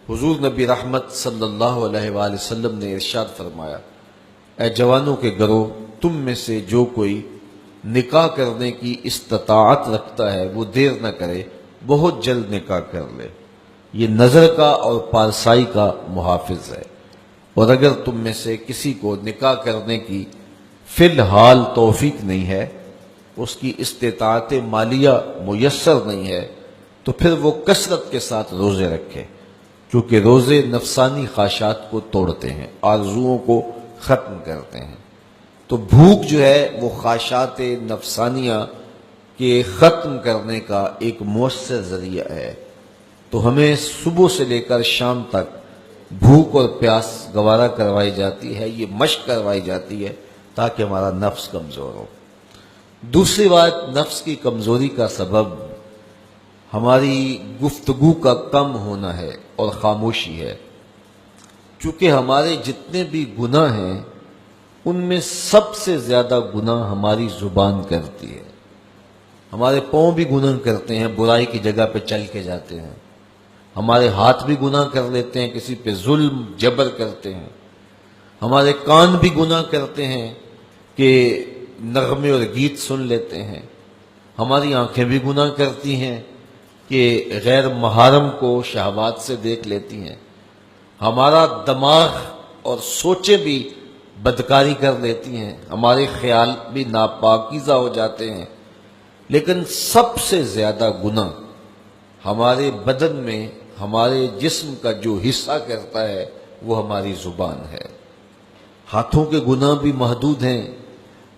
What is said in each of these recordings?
حضور نبی رحمت صلی اللہ علیہ وآلہ وسلم نے ارشاد فرمایا، اے جوانوں کے گروہ، تم میں سے جو کوئی نکاح کرنے کی استطاعت رکھتا ہے وہ دیر نہ کرے، بہت جلد نکاح کر لے، یہ نظر کا اور پارسائی کا محافظ ہے۔ اور اگر تم میں سے کسی کو نکاح کرنے کی فی الحال توفیق نہیں ہے، اس کی استطاعت مالیہ میسر نہیں ہے، تو پھر وہ کثرت کے ساتھ روزے رکھے، کیونکہ روزے نفسانی خواہشات کو توڑتے ہیں، آرزوؤں کو ختم کرتے ہیں۔ تو بھوک جو ہے وہ خواہشات نفسانیہ کے ختم کرنے کا ایک مؤثر ذریعہ ہے۔ تو ہمیں صبح سے لے کر شام تک بھوک اور پیاس گوارا کروائی جاتی ہے، یہ مشق کروائی جاتی ہے تاکہ ہمارا نفس کمزور ہو۔ دوسری بات، نفس کی کمزوری کا سبب ہماری گفتگو کا کم ہونا ہے اور خاموشی ہے، چونکہ ہمارے جتنے بھی گناہ ہیں ان میں سب سے زیادہ گناہ ہماری زبان کرتی ہے۔ ہمارے پاؤں بھی گناہ کرتے ہیں، برائی کی جگہ پہ چل کے جاتے ہیں، ہمارے ہاتھ بھی گناہ کر لیتے ہیں، کسی پہ ظلم جبر کرتے ہیں، ہمارے کان بھی گناہ کرتے ہیں کہ نغمے اور گیت سن لیتے ہیں، ہماری آنکھیں بھی گناہ کرتی ہیں کہ غیر محرم کو شہوات سے دیکھ لیتی ہیں، ہمارا دماغ اور سوچیں بھی بدکاری کر لیتی ہیں، ہمارے خیال بھی ناپاکیزہ ہو جاتے ہیں۔ لیکن سب سے زیادہ گناہ ہمارے بدن میں ہمارے جسم کا جو حصہ کرتا ہے وہ ہماری زبان ہے۔ ہاتھوں کے گناہ بھی محدود ہیں،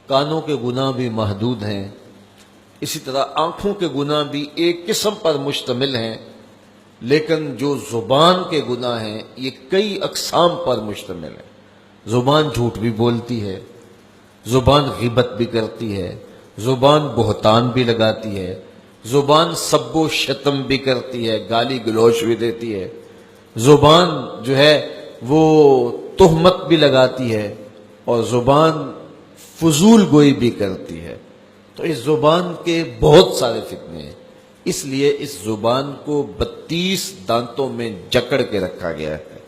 کانوں کے گناہ بھی محدود ہیں، اسی طرح آنکھوں کے گناہ بھی ایک قسم پر مشتمل ہیں، لیکن جو زبان کے گناہ ہیں یہ کئی اقسام پر مشتمل ہیں۔ زبان جھوٹ بھی بولتی ہے، زبان غیبت بھی کرتی ہے، زبان بہتان بھی لگاتی ہے، زبان سب و شتم بھی کرتی ہے، گالی گلوچ بھی دیتی ہے، زبان جو ہے وہ تہمت بھی لگاتی ہے، اور زبان فضول گوئی بھی کرتی ہے۔ تو اس زبان کے بہت سارے فتنے ہیں، اس لیے اس زبان کو 32 دانتوں میں جکڑ کے رکھا گیا ہے،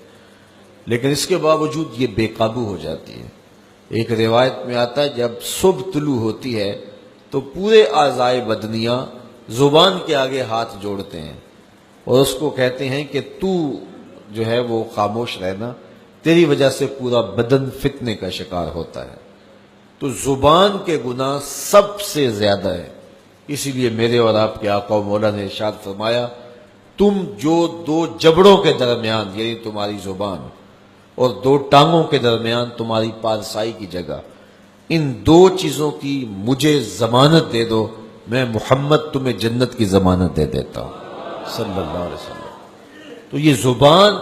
لیکن اس کے باوجود یہ بے قابو ہو جاتی ہے۔ ایک روایت میں آتا ہے جب صبح طلوع ہوتی ہے تو پورے اعضائے بدنیہ زبان کے آگے ہاتھ جوڑتے ہیں اور اس کو کہتے ہیں کہ تو جو ہے وہ خاموش رہنا، تیری وجہ سے پورا بدن فتنے کا شکار ہوتا ہے۔ تو زبان کے گناہ سب سے زیادہ ہے، اسی لیے میرے اور آپ کے آقا و مولا نے ارشاد فرمایا، تم جو دو جبڑوں کے درمیان یعنی تمہاری زبان اور دو ٹانگوں کے درمیان تمہاری پارسائی کی جگہ، ان دو چیزوں کی مجھے ضمانت دے دو، میں محمد تمہیں جنت کی ضمانت دے دیتا ہوں صلی اللہ علیہ وسلم۔ تو یہ زبان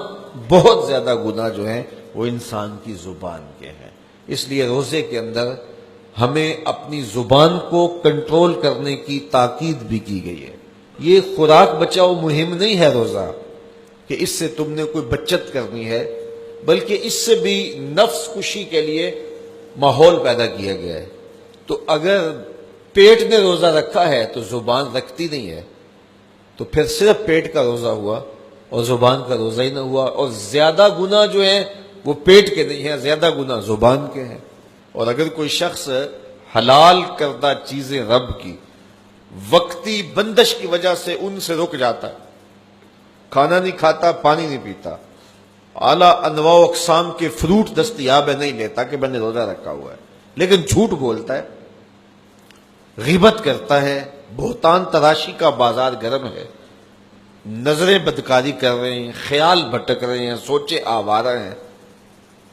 بہت زیادہ گناہ جو ہیں وہ انسان کی زبان کے ہیں، اس لیے روزے کے اندر ہمیں اپنی زبان کو کنٹرول کرنے کی تاکید بھی کی گئی ہے۔ یہ خوراک بچاؤ مہم نہیں ہے روزہ کہ اس سے تم نے کوئی بچت کرنی ہے، بلکہ اس سے بھی نفس کشی کے لیے ماحول پیدا کیا گیا ہے۔ تو اگر پیٹ نے روزہ رکھا ہے تو زبان رکھتی نہیں ہے، تو پھر صرف پیٹ کا روزہ ہوا اور زبان کا روزہ ہی نہ ہوا، اور زیادہ گناہ جو ہیں وہ پیٹ کے نہیں ہیں، زیادہ گناہ زبان کے ہیں۔ اور اگر کوئی شخص حلال کردہ چیزیں رب کی وقتی بندش کی وجہ سے ان سے رک جاتا ہے، کھانا نہیں کھاتا، پانی نہیں پیتا، اعلیٰ انواع و اقسام کے فروٹ دستیاب ہے نہیں لیتا کہ میں نے روزہ رکھا ہوا ہے، لیکن جھوٹ بولتا ہے، غیبت کرتا ہے، بہتان تراشی کا بازار گرم ہے، نظریں بدکاری کر رہے ہیں، خیال بھٹک رہے ہیں، سوچے آوارہ ہیں،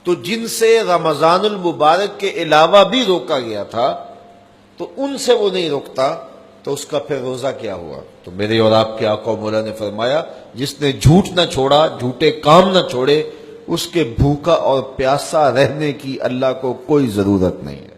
تو جن سے رمضان المبارک کے علاوہ بھی روکا گیا تھا تو ان سے وہ نہیں روکتا، تو اس کا پھر روزہ کیا ہوا؟ تو میرے اور آپ کے آقا و مولا نے فرمایا، جس نے جھوٹ نہ چھوڑا، جھوٹے کام نہ چھوڑے، اس کے بھوکا اور پیاسا رہنے کی اللہ کو کوئی ضرورت نہیں ہے۔